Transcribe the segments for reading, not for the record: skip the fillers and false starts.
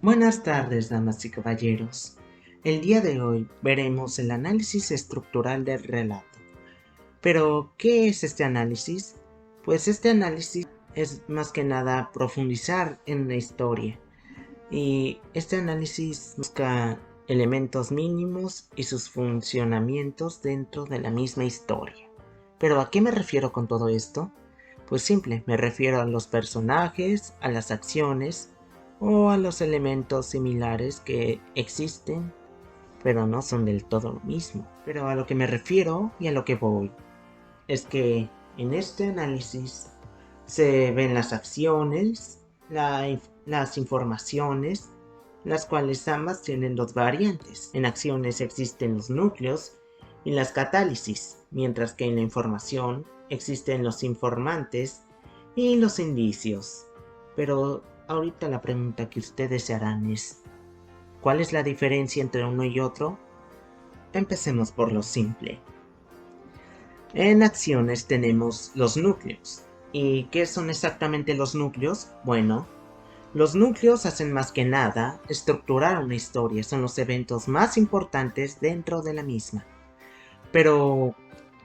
Buenas tardes, damas y caballeros. El día de hoy veremos el análisis estructural del relato. Pero, ¿qué es este análisis? Pues este análisis es más que nada profundizar en la historia. Y este análisis busca elementos mínimos y sus funcionamientos dentro de la misma historia. Pero, ¿a qué me refiero con todo esto? Pues simple, me refiero a los personajes, a las acciones o a los elementos similares que existen, pero no son del todo lo mismo. Pero a lo que me refiero y a lo que voy es que en este análisis se ven las acciones, las informaciones, las cuales ambas tienen dos variantes. En acciones existen los núcleos y las catálisis, mientras que en la información existen los informantes y los indicios. Pero ahorita la pregunta que ustedes se harán es, ¿cuál es la diferencia entre uno y otro? Empecemos por lo simple. En acciones tenemos los núcleos. ¿Y qué son exactamente los núcleos? Bueno, los núcleos hacen más que nada estructurar una historia, son los eventos más importantes dentro de la misma. Pero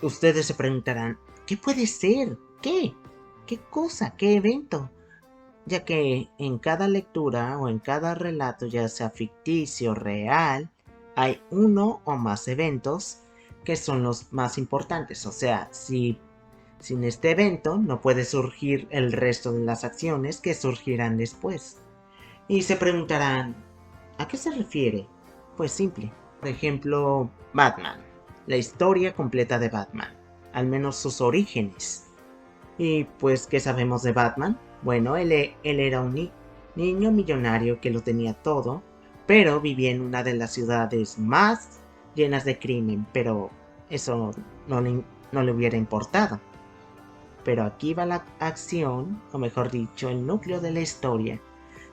ustedes se preguntarán, ¿qué puede ser? ¿Qué? ¿Qué cosa? ¿Qué evento? Ya que en cada lectura o en cada relato, ya sea ficticio o real, hay uno o más eventos que son los más importantes. O sea, si sin este evento no puede surgir el resto de las acciones que surgirán después. Y se preguntarán, ¿a qué se refiere? Pues simple. Por ejemplo, Batman. La historia completa de Batman. Al menos sus orígenes. Y pues, ¿qué sabemos de Batman? Bueno, él era un niño millonario que lo tenía todo, pero vivía en una de las ciudades más llenas de crimen, pero eso no le hubiera importado. Pero aquí va la acción, o mejor dicho, el núcleo de la historia,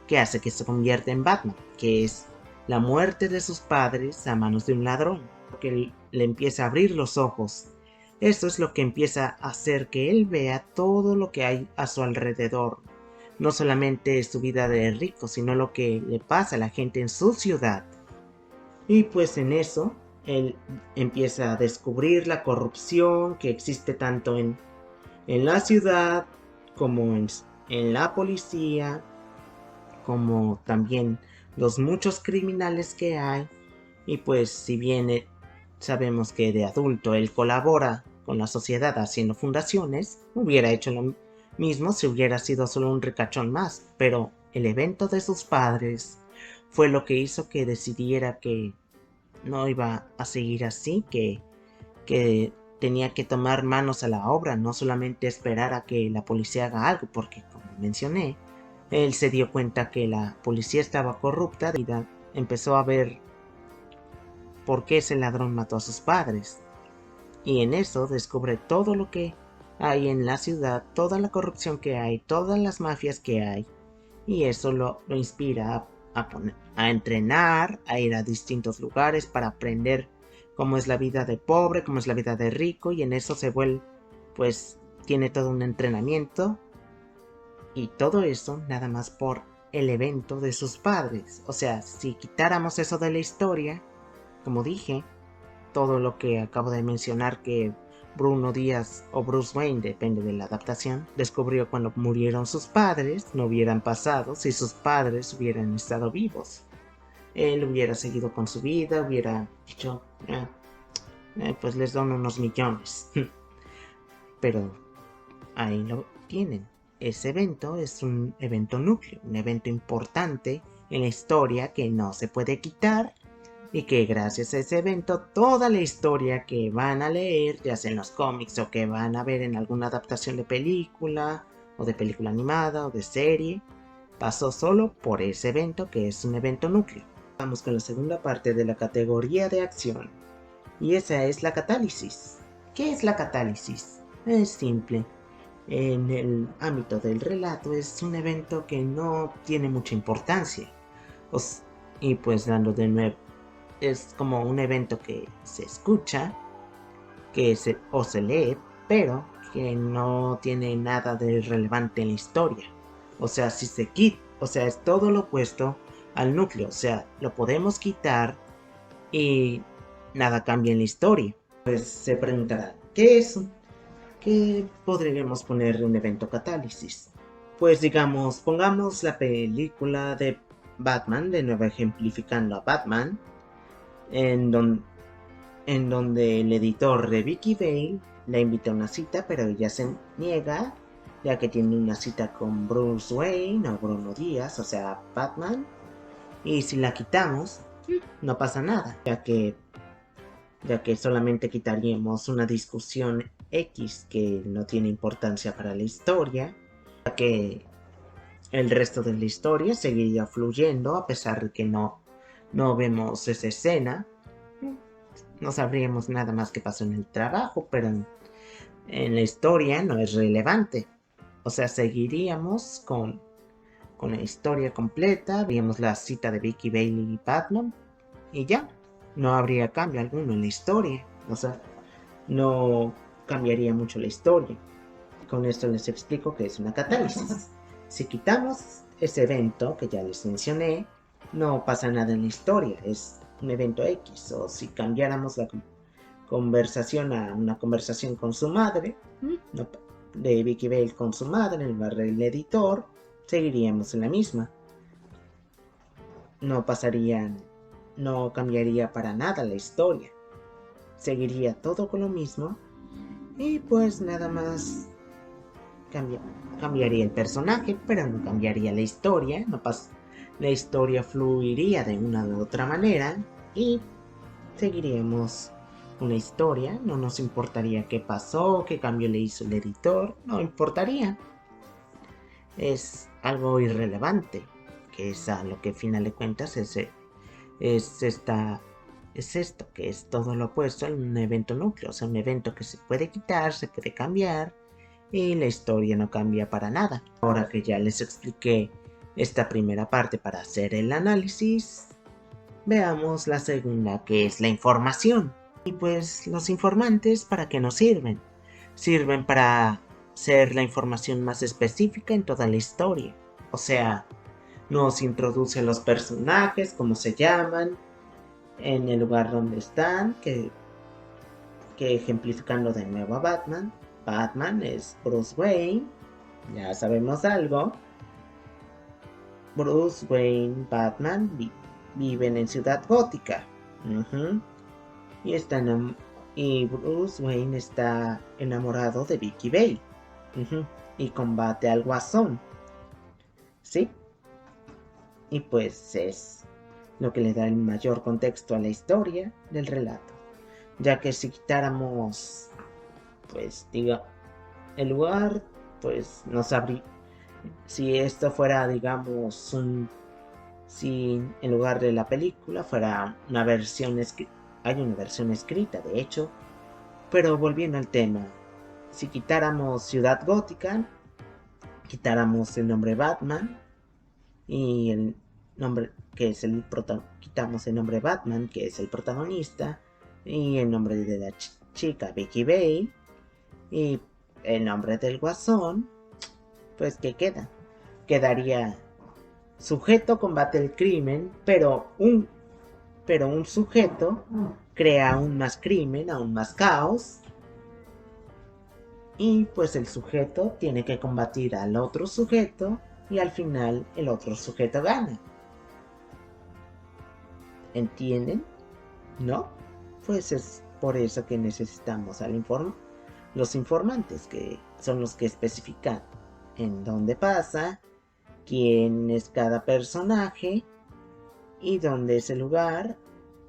que hace que se convierta en Batman, que es la muerte de sus padres a manos de un ladrón, que le empieza a abrir los ojos. Esto es lo que empieza a hacer que él vea todo lo que hay a su alrededor, no solamente su vida de rico, sino lo que le pasa a la gente en su ciudad. Y pues en eso, él empieza a descubrir la corrupción que existe tanto en la ciudad como en la policía, como también los muchos criminales que hay. Y pues si bien sabemos que de adulto él colabora con la sociedad haciendo fundaciones, hubiera hecho lo mismo si hubiera sido solo un ricachón más, pero el evento de sus padres fue lo que hizo que decidiera que no iba a seguir así, que tenía que tomar manos a la obra, no solamente esperar a que la policía haga algo, porque como mencioné, él se dio cuenta que la policía estaba corrupta y empezó a ver por qué ese ladrón mató a sus padres. Y en eso descubre todo lo que hay en la ciudad, toda la corrupción que hay, todas las mafias que hay. Y eso lo inspira a entrenar, a ir a distintos lugares para aprender cómo es la vida de pobre, cómo es la vida de rico. Y en eso se vuelve, pues tiene todo un entrenamiento. Y todo eso nada más por el evento de sus padres. O sea, si quitáramos eso de la historia, como dije, todo lo que acabo de mencionar que Bruno Díaz o Bruce Wayne, depende de la adaptación, descubrió cuando murieron sus padres, no hubieran pasado si sus padres hubieran estado vivos. Él hubiera seguido con su vida, hubiera dicho, pues les doy unos millones. Pero ahí lo tienen. Ese evento es un evento núcleo, un evento importante en la historia que no se puede quitar y que gracias a ese evento toda la historia que van a leer, ya sea en los cómics o que van a ver en alguna adaptación de película o de película animada o de serie, pasó solo por ese evento que es un evento núcleo. Vamos con la segunda parte de la categoría de acción y esa es la catálisis. ¿Qué es la catálisis? Es simple. En el ámbito del relato es un evento que no tiene mucha importancia. Y pues dando de nuevo, es como un evento que se escucha, o se lee, pero que no tiene nada de relevante en la historia. O sea, si se quita, o sea, es todo lo opuesto al núcleo, o sea, lo podemos quitar y nada cambia en la historia. Pues se preguntará, ¿qué es? ¿Qué podríamos poner un evento catálisis? Pues digamos, pongamos la película de Batman, de nuevo ejemplificando a Batman, en, en donde el editor de Vicky Vale la invita a una cita, pero ella se niega, ya que tiene una cita con Bruce Wayne o Bruno Díaz, o sea, Batman, y si la quitamos, no pasa nada, ya que solamente quitaríamos una discusión X que no tiene importancia para la historia, ya que el resto de la historia seguiría fluyendo a pesar de que no vemos esa escena. No sabríamos nada más que pasó en el trabajo, pero en la historia no es relevante. O sea, seguiríamos con la historia completa, veríamos la cita de Vicky Bailey y Batman y ya. No habría cambio alguno en la historia. O sea, no cambiaría mucho la historia. Con esto les explico que es una catálisis. Si quitamos ese evento que ya les mencioné, no pasa nada en la historia, es un evento X. O si cambiáramos la conversación a una conversación con su madre, no, de Vicky Vale con su madre en lugar del editor, seguiríamos en la misma. No pasaría, no cambiaría para nada la historia. Seguiría todo con lo mismo y pues nada más cambiaría el personaje, pero no cambiaría la historia. La historia fluiría de una u otra manera y seguiríamos una historia. No nos importaría qué pasó, qué cambio le hizo el editor, no importaría. Es algo irrelevante, que es a lo que al final de cuentas es esto, que es todo lo opuesto a un evento núcleo, o sea, un evento que se puede quitar, se puede cambiar y la historia no cambia para nada. Ahora que ya les expliqué esta primera parte para hacer el análisis, veamos la segunda, que es la información. Y pues los informantes, ¿para qué nos sirven? Sirven para ser la información más específica en toda la historia. O sea, nos introduce a los personajes, cómo se llaman, en el lugar donde están, que ejemplificando de nuevo a Batman. Batman es Bruce Wayne, ya sabemos algo. Bruce Wayne, Batman viven en Ciudad Gótica. Y y Bruce Wayne está enamorado de Vicky Vale. Y combate al Guasón. ¿Sí? Y pues es lo que le da el mayor contexto a la historia del relato. Ya que si quitáramos, pues diga, el lugar, pues no sabría. Si esto fuera, digamos, si en lugar de la película fuera una versión escrita, hay una versión escrita, de hecho. Pero volviendo al tema, si quitáramos Ciudad Gótica, quitáramos el nombre Batman y el nombre que es quitamos el nombre Batman, que es el protagonista, y el nombre de la chica Vicky Vale y el nombre del Guasón, pues ¿qué queda? Quedaría sujeto combate el crimen, pero un sujeto crea aún más crimen, aún más caos, y pues el sujeto tiene que combatir al otro sujeto y al final el otro sujeto gana. ¿Entienden? ¿No? Pues es por eso que necesitamos los informantes, que son los que especifican en dónde pasa, quién es cada personaje y dónde es el lugar.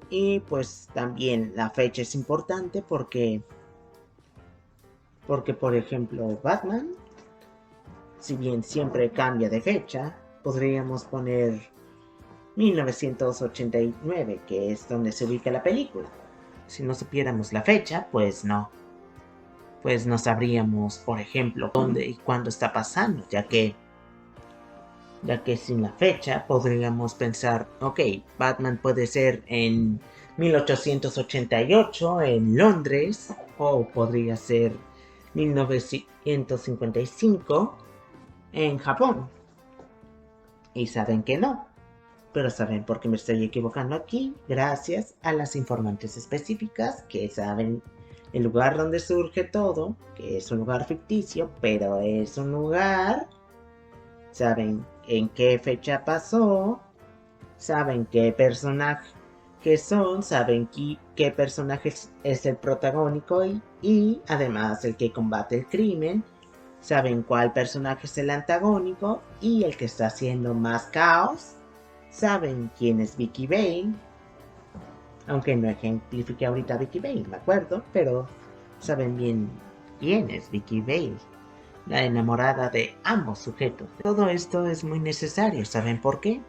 Y pues también la fecha es importante porque por ejemplo Batman, si bien siempre cambia de fecha, podríamos poner 1989, que es donde se ubica la película. Si no supiéramos la fecha, pues no sabríamos, por ejemplo, dónde y cuándo está pasando, ya que sin la fecha podríamos pensar, ok, Batman puede ser en 1888 en Londres, o podría ser 1955 en Japón. Y saben que no. Pero ¿saben por qué me estoy equivocando aquí? Gracias a las informantes específicas que saben el lugar donde surge todo, que es un lugar ficticio, pero es un lugar, saben en qué fecha pasó, saben qué personaje que son, saben qué personaje es el protagónico y además el que combate el crimen, saben cuál personaje es el antagónico y el que está haciendo más caos, saben quién es Vicky Vale, aunque no ejemplifique ahorita a Vicky Vale, me acuerdo, pero saben bien quién es Vicky Vale, la enamorada de ambos sujetos. Todo esto es muy necesario, ¿saben por qué?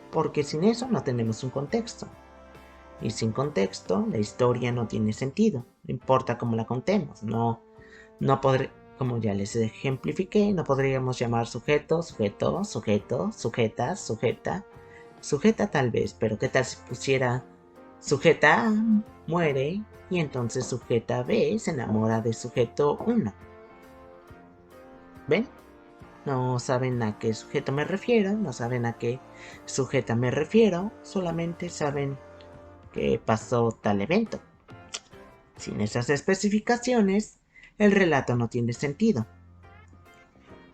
Porque sin eso no tenemos un contexto. Y sin contexto, la historia no tiene sentido, no importa cómo la contemos, no podré, como ya les ejemplifiqué, no podríamos llamar sujeto, sujeto, sujeto, sujeta, sujeta, sujeta tal vez, pero ¿qué tal si pusiera sujeta A muere y entonces sujeta B se enamora de sujeto 1? ¿Ven? No saben a qué sujeto me refiero, no saben a qué sujeta me refiero, solamente saben que pasó tal evento. Sin esas especificaciones, el relato no tiene sentido.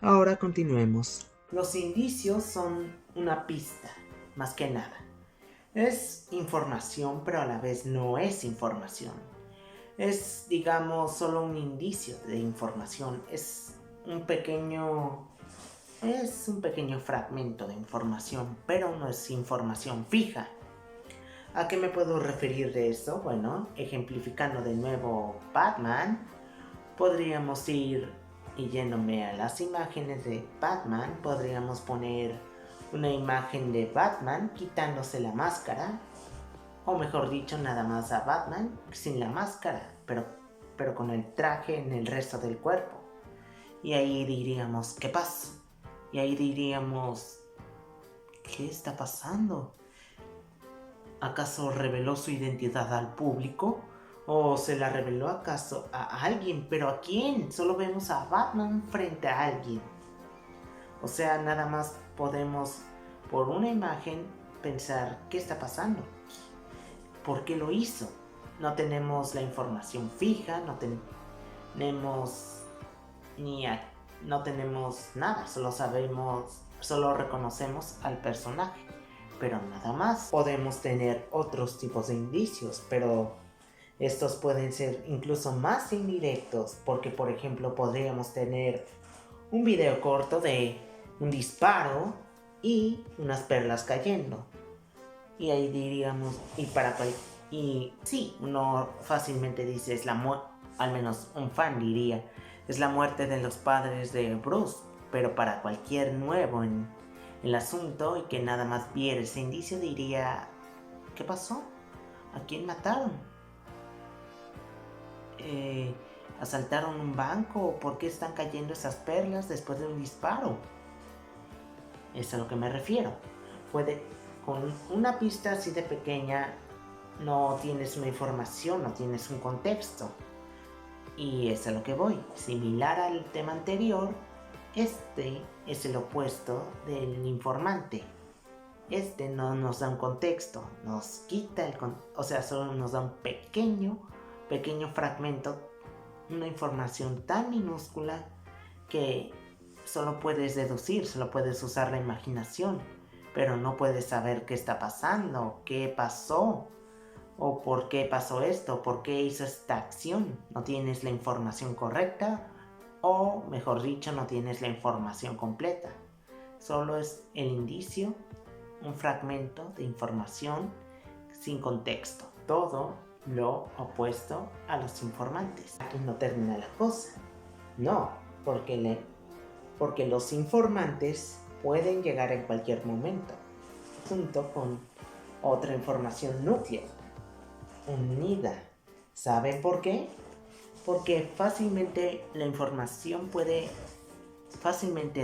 Ahora continuemos. Los indicios son una pista, más que nada. Es información, pero a la vez no es información. Es, digamos, solo un indicio de información. Es un pequeño fragmento de información, pero no es información fija. ¿A qué me puedo referir de eso? Bueno, ejemplificando de nuevo Batman, podríamos ir y yéndome a las imágenes de Batman, podríamos poner una imagen de Batman quitándose la máscara, o mejor dicho, nada más a Batman sin la máscara, pero con el traje en el resto del cuerpo. Y ahí diríamos, ¿qué pasa? Y ahí diríamos, ¿qué está pasando? ¿Acaso reveló su identidad al público? ¿O se la reveló acaso a alguien? ¿Pero a quién? Solo vemos a Batman frente a alguien. O sea, nada más podemos, por una imagen, pensar ¿qué está pasando? ¿Por qué lo hizo? No tenemos la información fija, no tenemos no tenemos nada, solo reconocemos al personaje. Pero nada más. Podemos tener otros tipos de indicios, pero estos pueden ser incluso más indirectos, porque por ejemplo podríamos tener un video corto de un disparo y unas perlas cayendo. Y ahí diríamos, y sí, uno fácilmente dice, al menos un fan diría, es la muerte de los padres de Bruce, pero para cualquier nuevo en el asunto y que nada más viera ese indicio diría, ¿qué pasó? ¿A quién mataron? ¿Asaltaron un banco? ¿Por qué están cayendo esas perlas después de un disparo? Es a lo que me refiero. Con una pista así de pequeña no tienes una información, no tienes un contexto. Y es a lo que voy. Similar al tema anterior, este es el opuesto del informante. Este no nos da un contexto, nos quita solo nos da un pequeño fragmento, una información tan minúscula que solo puedes deducir, solo puedes usar la imaginación, pero no puedes saber qué está pasando, qué pasó, o por qué pasó esto, por qué hizo esta acción. No tienes la información correcta, o mejor dicho, no tienes la información completa. Solo es el indicio, un fragmento de información sin contexto. Todo lo opuesto a los informantes. Aquí no termina la cosa. No, porque los informantes pueden llegar en cualquier momento, junto con otra información núcleo, unida. ¿Saben por qué? Porque fácilmente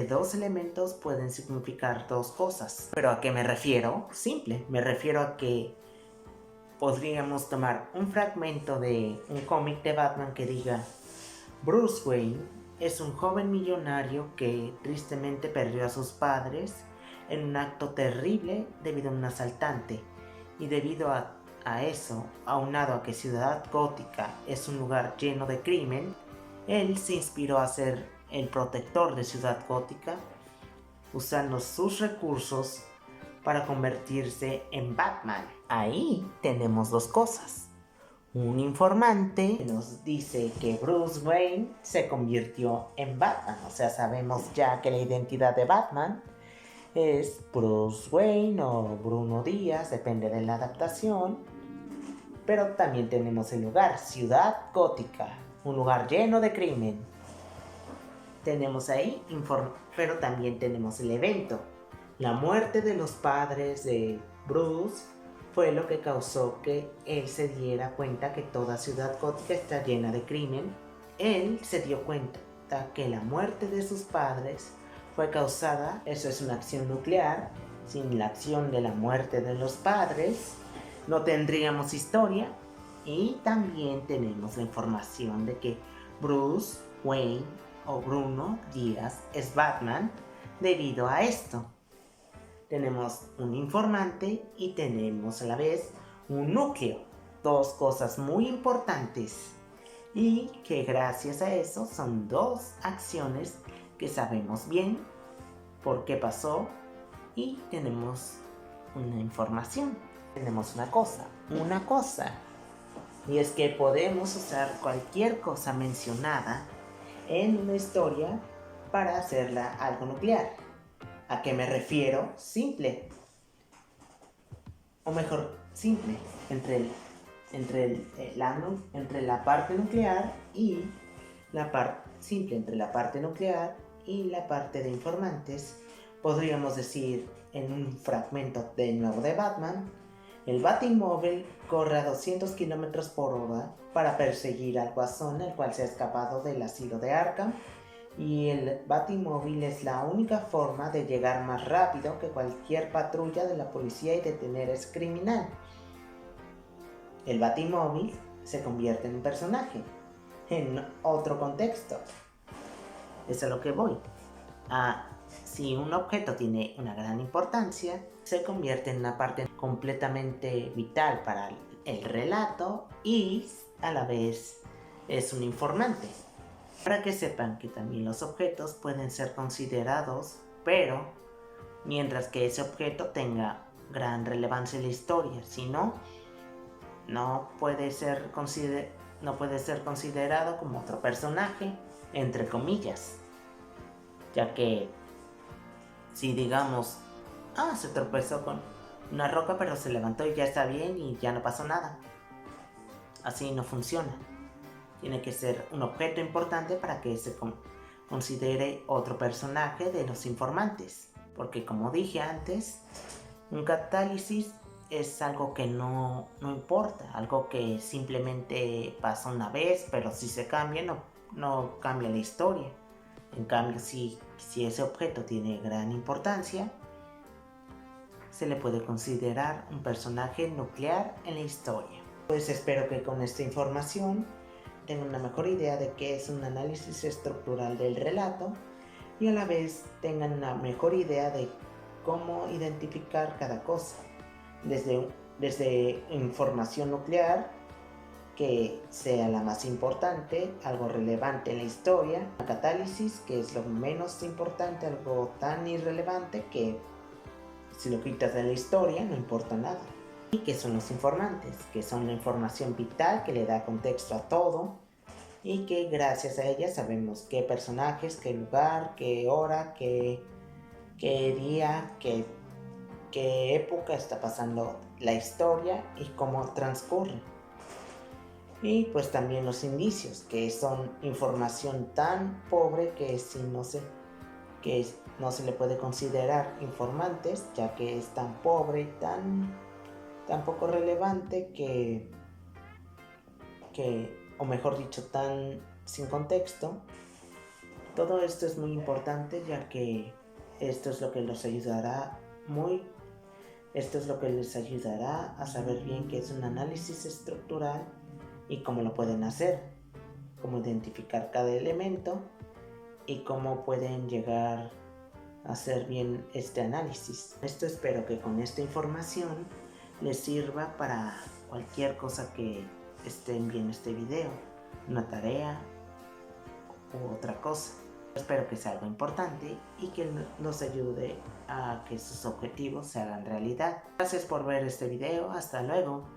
dos elementos pueden significar dos cosas. ¿Pero a qué me refiero? Simple, me refiero a que podríamos tomar un fragmento de un cómic de Batman que diga: Bruce Wayne es un joven millonario que tristemente perdió a sus padres en un acto terrible debido a un asaltante. Y debido a eso, aunado a que Ciudad Gótica es un lugar lleno de crimen, él se inspiró a ser el protector de Ciudad Gótica, usando sus recursos para convertirse en Batman. Ahí tenemos dos cosas. Un informante nos dice que Bruce Wayne se convirtió en Batman. O sea, sabemos ya que la identidad de Batman es Bruce Wayne o Bruno Díaz, depende de la adaptación. Pero también tenemos el lugar, Ciudad Gótica, un lugar lleno de crimen. Tenemos ahí, pero también tenemos el evento. La muerte de los padres de Bruce fue lo que causó que él se diera cuenta que toda Ciudad Gótica está llena de crimen. Él se dio cuenta que la muerte de sus padres fue causada, eso es una acción nuclear, sin la acción de la muerte de los padres no tendríamos historia. Y también tenemos la información de que Bruce Wayne o Bruno Díaz es Batman debido a esto. Tenemos un informante y tenemos a la vez un núcleo, dos cosas muy importantes y que gracias a eso son dos acciones que sabemos bien por qué pasó y tenemos una información. Tenemos una cosa, y es que podemos usar cualquier cosa mencionada en una historia para hacerla algo nuclear. ¿A qué me refiero? Simple. O mejor, simple. Entre la parte nuclear y la parte simple. Entre la parte nuclear y la parte de informantes, podríamos decir en un fragmento de nuevo de Batman, el Batimóvil corre a 200 km por hora para perseguir al Guasón, el cual se ha escapado del asilo de Arkham. Y el Batimóvil es la única forma de llegar más rápido que cualquier patrulla de la policía y detener a ese criminal. El Batimóvil se convierte en un personaje, en otro contexto. Eso es a lo que voy. Si un objeto tiene una gran importancia, se convierte en una parte completamente vital para el relato y a la vez es un informante. Para que sepan que también los objetos pueden ser considerados, pero mientras que ese objeto tenga gran relevancia en la historia, si no, no puede ser considerado como otro personaje, entre comillas, ya que si digamos, se tropezó con una roca pero se levantó y ya está bien y ya no pasó nada, así no funciona. Tiene que ser un objeto importante para que se considere otro personaje de los informantes. Porque como dije antes, un catálisis es algo que no importa, algo que simplemente pasa una vez, pero si se cambia no cambia la historia. En cambio, si ese objeto tiene gran importancia, se le puede considerar un personaje nuclear en la historia. Pues espero que con esta información tengan una mejor idea de qué es un análisis estructural del relato y a la vez tengan una mejor idea de cómo identificar cada cosa, desde información nuclear que sea la más importante, algo relevante en la historia, la catálisis, que es lo menos importante, algo tan irrelevante que si lo quitas de la historia no importa nada. Y que son los informantes, que son la información vital que le da contexto a todo y que gracias a ella sabemos qué personajes, qué lugar, qué hora, qué día, qué época está pasando la historia y cómo transcurre. Y pues también los indicios, que son información tan pobre que no se le puede considerar informantes, ya que es tan pobre y tan poco relevante o mejor dicho, tan sin contexto. Todo esto es muy importante, ya que esto es lo que les ayudará a saber bien qué es un análisis estructural y cómo lo pueden hacer, cómo identificar cada elemento y cómo pueden llegar hacer bien este análisis. Esto espero que con esta información les sirva para cualquier cosa que estén viendo este video, una tarea u otra cosa. Espero que sea algo importante y que nos ayude a que sus objetivos se hagan realidad. Gracias por ver este video, hasta luego.